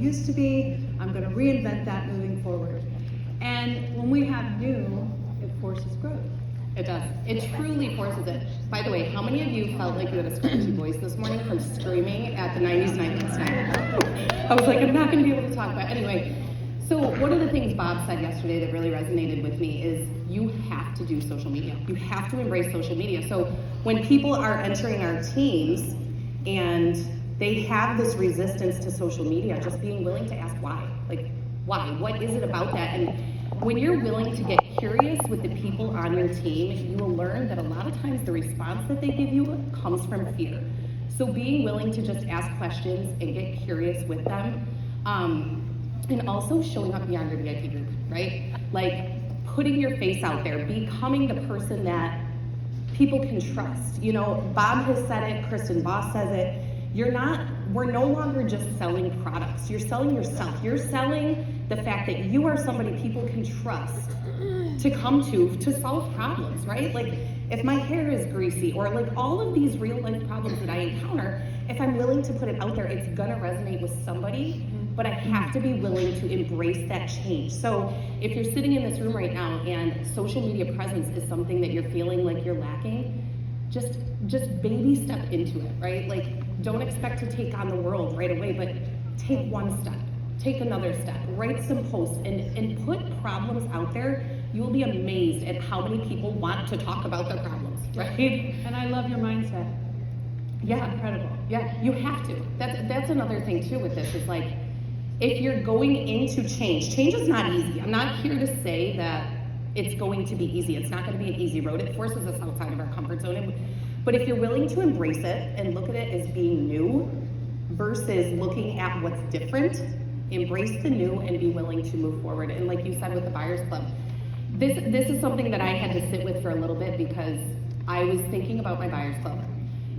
used to be. I'm going to reinvent that moving forward. And when we have new, it forces growth. It does. It truly forces it. By the way, how many of you felt like you had a scratchy voice this morning from screaming at the 90s night last night? I was like, I'm not going to be able to talk. But anyway, so one of the things Bob said yesterday that really resonated with me is you have to do social media. You have to embrace social media. So when people are entering our teams and they have this resistance to social media, just being willing to ask why. Like, why? What is it about that? And when you're willing to get curious with the people on your team, you will learn that a lot of times the response that they give you comes from fear. So being willing to just ask questions and get curious with them, and also showing up beyond your VIP group, right? Like putting your face out there, becoming the person that people can trust. You know, Bob has said it, Kristen Boss says it, we're no longer just selling products. You're selling yourself. You're selling the fact that you are somebody people can trust to come to solve problems, right? Like if my hair is greasy or like all of these real life problems that I encounter, if I'm willing to put it out there, it's gonna resonate with somebody, but I have to be willing to embrace that change. So if you're sitting in this room right now and social media presence is something that you're feeling like you're lacking, just baby step into it, right? Like don't expect to take on the world right away, but take one step, take another step, write some posts and put problems out there. You'll be amazed at how many people want to talk about their problems, right? And I love your mindset. Yeah, incredible. Yeah, you have to. That's another thing too with this is like, if you're going into change is not easy. I'm not here to say that it's going to be easy. It's not going to be an easy road. It forces us outside of our comfort zone. But if you're willing to embrace it and look at it as being new versus looking at what's different, embrace the new and be willing to move forward. And like you said with the Buyers Club, this is something that I had to sit with for a little bit because I was thinking about my Buyers Club.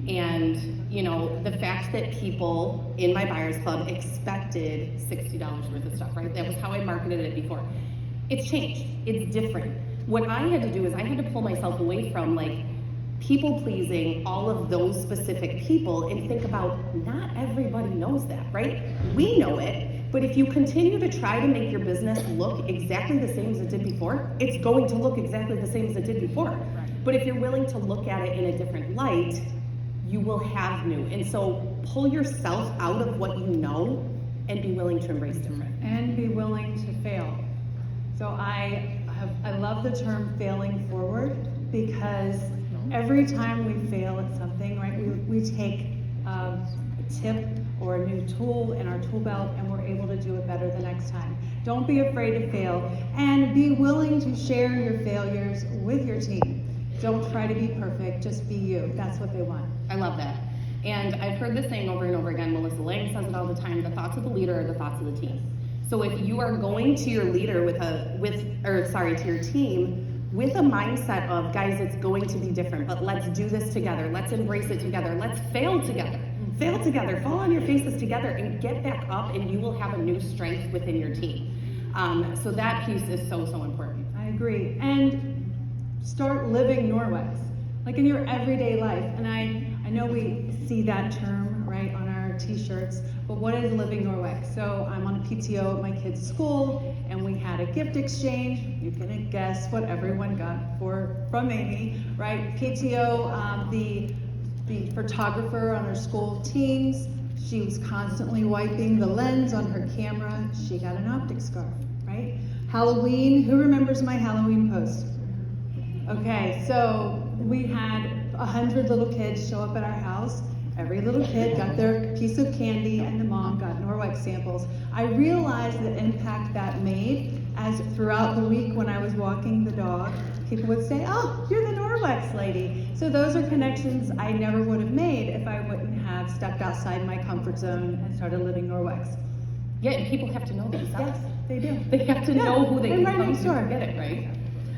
And, you know, the fact that people in my Buyers Club expected $60 worth of stuff, right? That was how I marketed it before. It's changed. It's different. What I had to do is I had to pull myself away from like people pleasing all of those specific people and think about not everybody knows that, right? We know it, but if you continue to try to make your business look exactly the same as it did before, it's going to look exactly the same as it did before. Right. But if you're willing to look at it in a different light, you will have new. And so pull yourself out of what you know and be willing to embrace different. And be willing to fail. So I love the term failing forward because every time we fail at something, right, we take a tip or a new tool in our tool belt and we're able to do it better the next time. Don't be afraid to fail and be willing to share your failures with your team. Don't try to be perfect, just be you. That's what they want. I love that. And I've heard this saying over and over again. Melissa Lang says it all the time. The thoughts of the leader are the thoughts of the team. So if you are going to your leader to your team with a mindset of, guys, it's going to be different, but let's do this together. Let's embrace it together. Let's fail together. Fail together, fall on your faces together and get back up and you will have a new strength within your team. So that piece is so, so important. I agree. And start living Norwex, like in your everyday life. And I know we see that term, right, on our t-shirts, but what is living Norwex? So I'm on a PTO at my kid's school, and we had a gift exchange. You can guess what everyone got from Amy, right? PTO, the photographer on our school teams, she was constantly wiping the lens on her camera. She got an optic scarf, right? Halloween, who remembers my Halloween post? Okay, so we had 100 little kids show up at our house. Every little kid got their piece of candy and the mom got Norwex samples. I realized the impact that made as throughout the week when I was walking the dog, people would say, oh, you're the Norwex lady. So those are connections I never would have made if I wouldn't have stepped outside my comfort zone and started living Norwex. Yeah, and people have to know themselves. Yes, they do. They have to know who they can right come next to door. get it, right?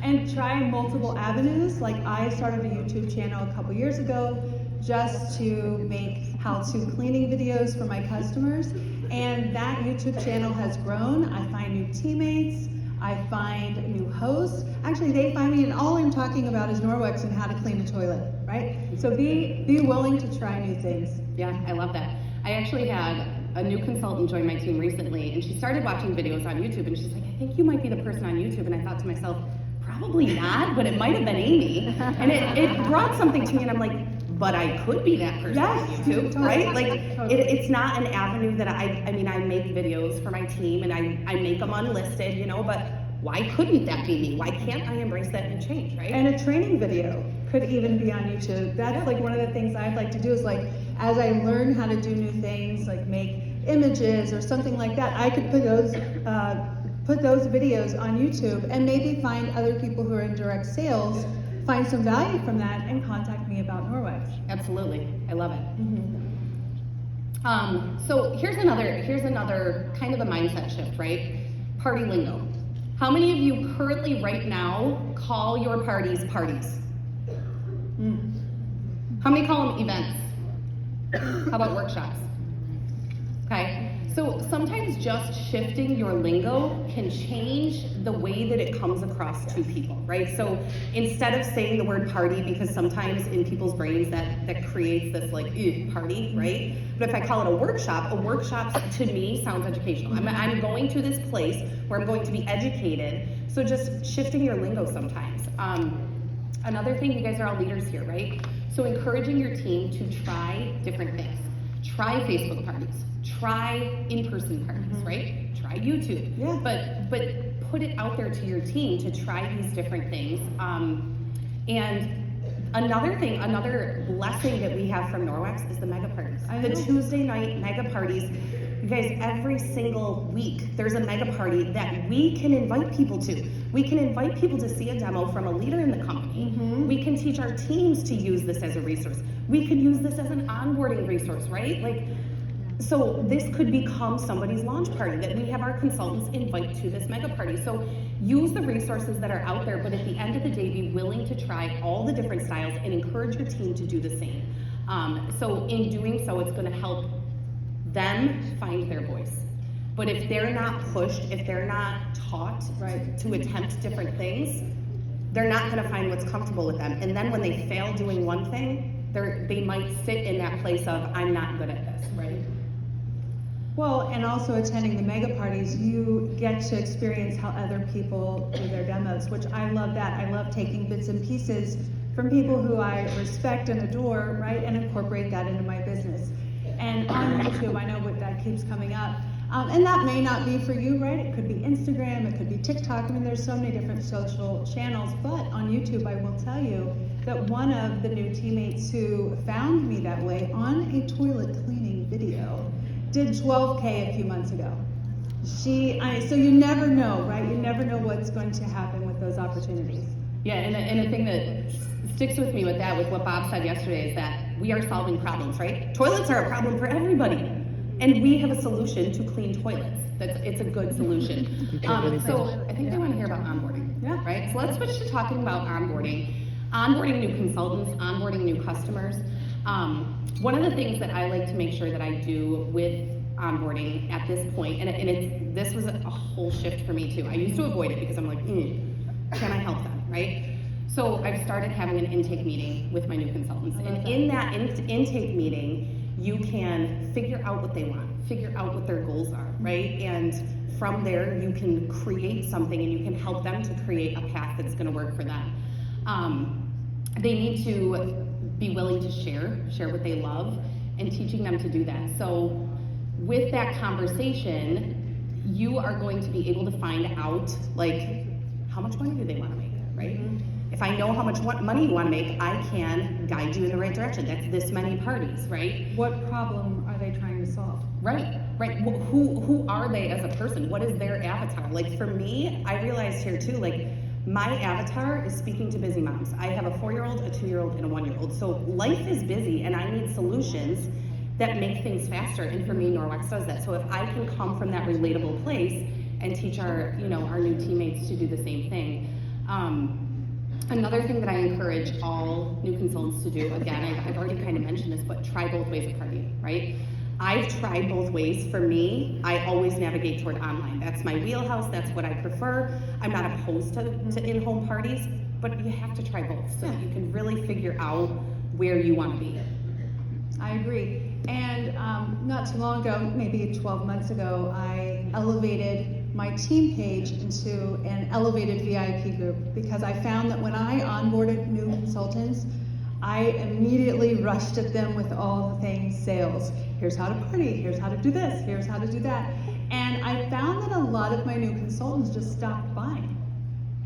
And try multiple avenues. Like I started a YouTube channel a couple years ago just to make how-to cleaning videos for my customers. And that YouTube channel has grown. I find new teammates. I find new hosts. Actually, they find me and all I'm talking about is Norwex and how to clean a toilet, right? So be willing to try new things. Yeah, I love that. I actually had a new consultant joined my team recently, and she started watching videos on YouTube, and she's like, I think you might be the person on YouTube. And I thought to myself, probably not, but it might have been Amy. And it brought something to me, and I'm like, but I could be that person on YouTube, right? Like, it's not an avenue that I mean, I make videos for my team, and I make them unlisted, you know, but why couldn't that be me? Why can't I embrace that and change, right? And a training video could even be on YouTube. That's like one of the things I'd like to do is like, as I learn how to do new things, like make images or something like that, I could put those videos on YouTube and maybe find other people who are in direct sales, find some value from that, and contact me about Norwex. Absolutely, I love it. So here's another kind of a mindset shift, right? Party lingo. How many of you currently right now call your parties parties? How many call them events? How about workshops? Okay, so sometimes just shifting your lingo can change the way that it comes across to people, right? So instead of saying the word party, because sometimes in people's brains that creates this like, party, right? But if I call it a workshop to me sounds educational. I'm going to this place where I'm going to be educated. So just shifting your lingo sometimes. Another thing, you guys are all leaders here, right? So encouraging your team to try different things. Try Facebook parties, try in-person parties, right? Try YouTube. Yeah. But put it out there to your team to try these different things. And another blessing that we have from Norwex is the mega parties. The Tuesday night mega parties. You guys, every single week there's a mega party that we can invite people to. We can invite people to see a demo from a leader in the company. We can teach our teams to use this as a resource. We could use this as an onboarding resource, right? Like, so this could become somebody's launch party that we have our consultants invite to this mega party. So use the resources that are out there, but at the end of the day, be willing to try all the different styles and encourage your team to do the same. So in doing so, it's gonna help them find their voice. But if they're not pushed, if they're not taught to attempt different things, they're not gonna find what's comfortable with them. And then when they fail doing one thing, they might sit in that place of, I'm not good at this, right? Well, and also attending the mega parties, you get to experience how other people do their demos, which I love that. I love taking bits and pieces from people who I respect and adore, right, and incorporate that into my business. And on YouTube, I know that keeps coming up. And that may not be for you, right? It could be Instagram, it could be TikTok. I mean, there's so many different social channels, but on YouTube, I will tell you that one of the new teammates who found me that way on a toilet cleaning video did 12K a few months ago. So you never know, right? You never know what's going to happen with those opportunities. Yeah, and the thing that sticks with me with that, with what Bob said yesterday, is that we are solving problems, right? Toilets are a problem for everybody. And we have a solution to clean toilets. It's a good solution. So I think they want to hear about onboarding, right? So let's switch to talking about onboarding. Onboarding new consultants, onboarding new customers. One of the things that I like to make sure that I do with onboarding at this point, and this was a whole shift for me too. I used to avoid it because I'm like, can I help them, right? So I've started having an intake meeting with my new consultants. And in that intake meeting, you can figure out what they want, figure out what their goals are, right? And from there, you can create something and you can help them to create a path that's gonna work for them. They need to be willing to share what they love, and teaching them to do that. So with that conversation, you are going to be able to find out, like, how much money do they wanna make, right? If I know how much money you want to make, I can guide you in the right direction. That's this many parties, right? What problem are they trying to solve? Right. Who are they as a person? What is their avatar? Like for me, I realized here too, like my avatar is speaking to busy moms. I have a 4-year-old, a 2-year-old, and a 1-year-old. So life is busy and I need solutions that make things faster. And for me, Norwex does that. So if I can come from that relatable place and teach our new teammates to do the same thing. Another thing that I encourage all new consultants to do, again, I've already kind of mentioned this, but try both ways of partying, right? I've tried both ways. For me, I always navigate toward online. That's my wheelhouse, that's what I prefer. I'm not opposed to in-home parties, but you have to try both so that you can really figure out where you want to be. I agree. And not too long ago, maybe 12 months ago, I elevated my team page into an elevated VIP group because I found that when I onboarded new consultants, I immediately rushed at them with all the things sales. Here's how to party, here's how to do this, here's how to do that. And I found that a lot of my new consultants just stopped buying.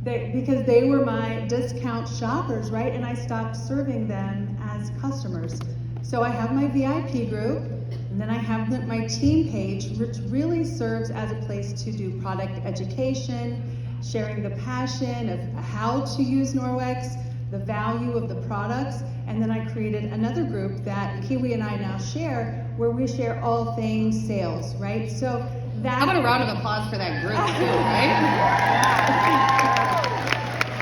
Because they were my discount shoppers, right? And I stopped serving them as customers. So I have my VIP group, and then I have my team page, which really serves as a place to do product education, sharing the passion of how to use Norwex, the value of the products, and then I created another group that Kiwi and I now share, where we share all things sales, right? So that— How about a round of applause for that group too, right?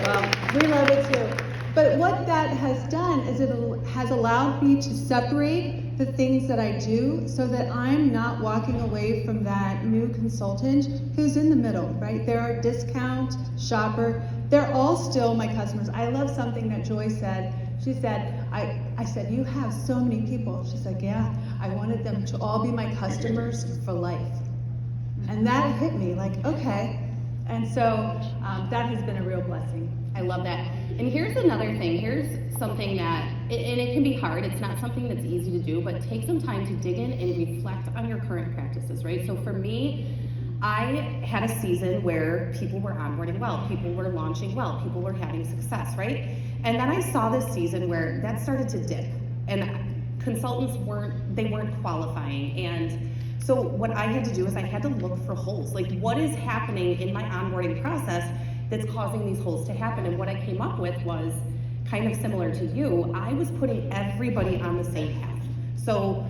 Well, we love it too. But what that has done is it has allowed me to separate the things that I do so that I'm not walking away from that new consultant who's in the middle, right? They're a discount shopper. They're all still my customers. I love something that Joy said. She said, I said, you have so many people. She's like, yeah, I wanted them to all be my customers for life. And that hit me like, okay. And so that has been a real blessing. I love that. And here's another thing. Here's something that, and it can be hard. It's not something that's easy to do, but take some time to dig in and reflect on your current practices, right? So for me, I had a season where people were onboarding well, people were launching well, people were having success, right? And then I saw this season where that started to dip, and consultants weren't qualifying. And so what I had to do is I had to look for holes. Like, what is happening in my onboarding process that's causing these holes to happen? And what I came up with was kind of similar to you. I was putting everybody on the same path. So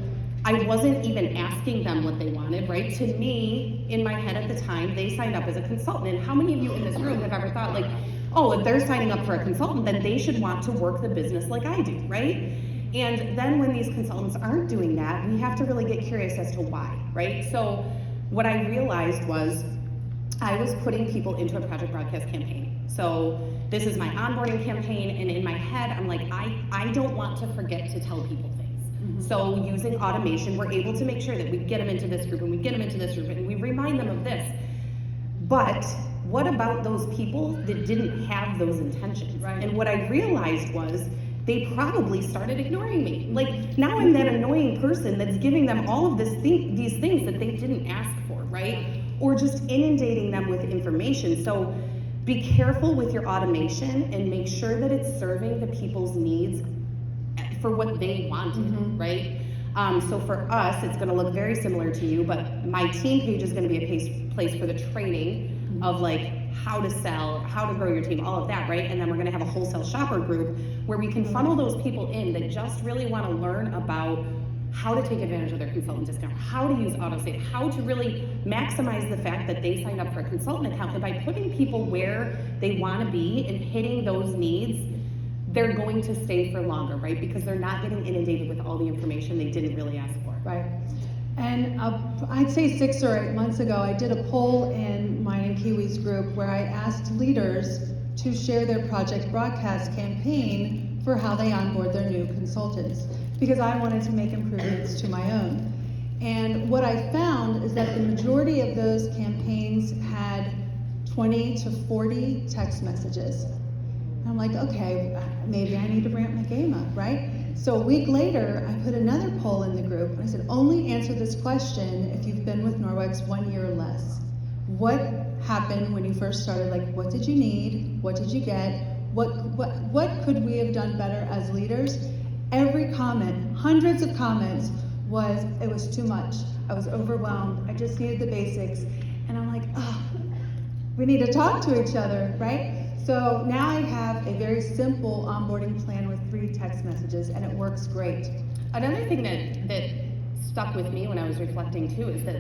I wasn't even asking them what they wanted, right? To me, in my head at the time, they signed up as a consultant. And how many of you in this room have ever thought, like, oh, if they're signing up for a consultant, then they should want to work the business like I do, right? And then when these consultants aren't doing that, we have to really get curious as to why, right? So what I realized was I was putting people into a project broadcast campaign. So this is my onboarding campaign, and in my head, I'm like, I don't want to forget to tell people things. Mm-hmm. So using automation, we're able to make sure that we get them into this group, and we get them into this group, and we remind them of this. But what about those people that didn't have those intentions? Right. And what I realized was they probably started ignoring me. Like, now I'm that annoying person that's giving them all of these things that they didn't ask for, right? Or just inundating them with information. So be careful with your automation and make sure that it's serving the people's needs for what they wanted, mm-hmm. right? So for us, it's gonna look very similar to you, but my team page is gonna be a place for the training mm-hmm. of like how to sell, how to grow your team, all of that, right? And then we're gonna have a wholesale shopper group where we can funnel those people in that just really wanna learn about how to take advantage of their consultant discount, how to use autosave, how to really maximize the fact that they signed up for a consultant account. And by putting people where they want to be and hitting those needs, they're going to stay for longer, right? Because they're not getting inundated with all the information they didn't really ask for. Right. And I'd say 6 or 8 months ago, I did a poll in mine and Kiwi's group where I asked leaders to share their project broadcast campaign for how they onboard their new consultants, because I wanted to make improvements to my own. And what I found is that the majority of those campaigns had 20 to 40 text messages. And I'm like, okay, maybe I need to ramp my game up, right? So a week later, I put another poll in the group, and I said, only answer this question if you've been with Norwex 1 year or less. What happened when you first started? Like, what did you need? What did you get? What could we have done better as leaders? Every comment, hundreds of comments, it was too much. I was overwhelmed. I just needed the basics. And I'm like, oh, we need to talk to each other, right? So now I have a very simple onboarding plan with 3 text messages, and it works great. Another thing that stuck with me when I was reflecting too is that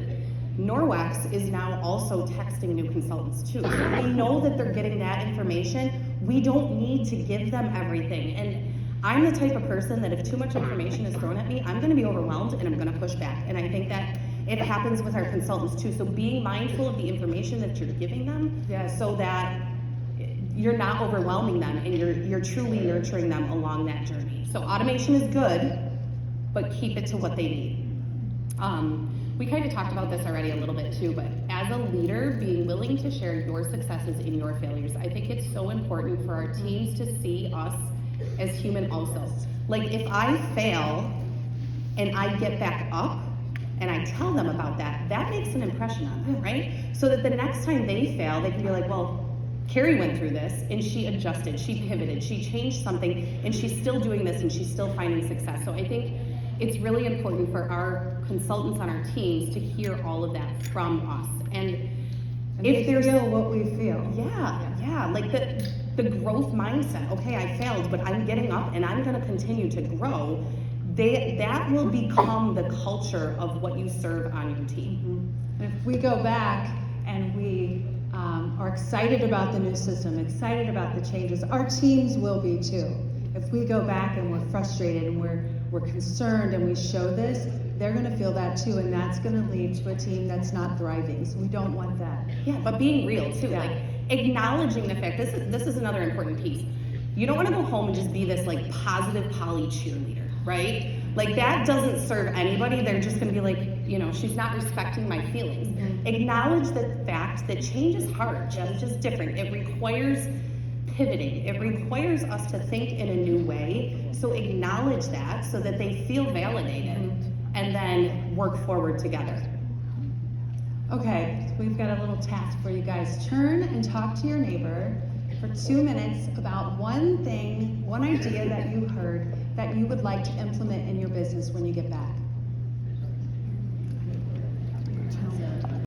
Norwex is now also texting new consultants too. So we know that they're getting that information. We don't need to give them everything. And I'm the type of person that if too much information is thrown at me, I'm gonna be overwhelmed and I'm gonna push back. And I think that it happens with our consultants too. So being mindful of the information that you're giving them, so that you're not overwhelming them and you're truly nurturing them along that journey. So automation is good, but keep it to what they need. We kind of talked about this already a little bit too, but as a leader, being willing to share your successes and your failures, I think it's so important for our teams to see us as human also. Like if I fail and I get back up and I tell them about that, that makes an impression on them, right? So that the next time they fail, they can be like, well, Carrie went through this and she adjusted, she pivoted, she changed something, and she's still doing this and she's still finding success. So I think it's really important for our consultants on our teams to hear all of that from us. And if there's what we feel. Yeah, like the growth mindset. Okay, I failed, but I'm getting up and I'm gonna continue to grow. That will become the culture of what you serve on your team. And if we go back and we are excited about the new system, excited about the changes, our teams will be too. If we go back and we're frustrated and we're concerned and we show this, they're gonna feel that too, and that's gonna lead to a team that's not thriving, so we don't want that. Yeah, but being real too, like acknowledging the fact, this is another important piece. You don't wanna go home and just be this like positive Polly cheerleader, right? Like that doesn't serve anybody. They're just gonna be like, she's not respecting my feelings. Mm-hmm. Acknowledge the fact that change is hard, change is different. It requires pivoting. It requires us to think in a new way. So acknowledge that so that they feel validated, and then work forward together. Okay, so we've got a little task for you guys. Turn and talk to your neighbor for 2 minutes about one thing, one idea that you heard that you would like to implement in your business when you get back.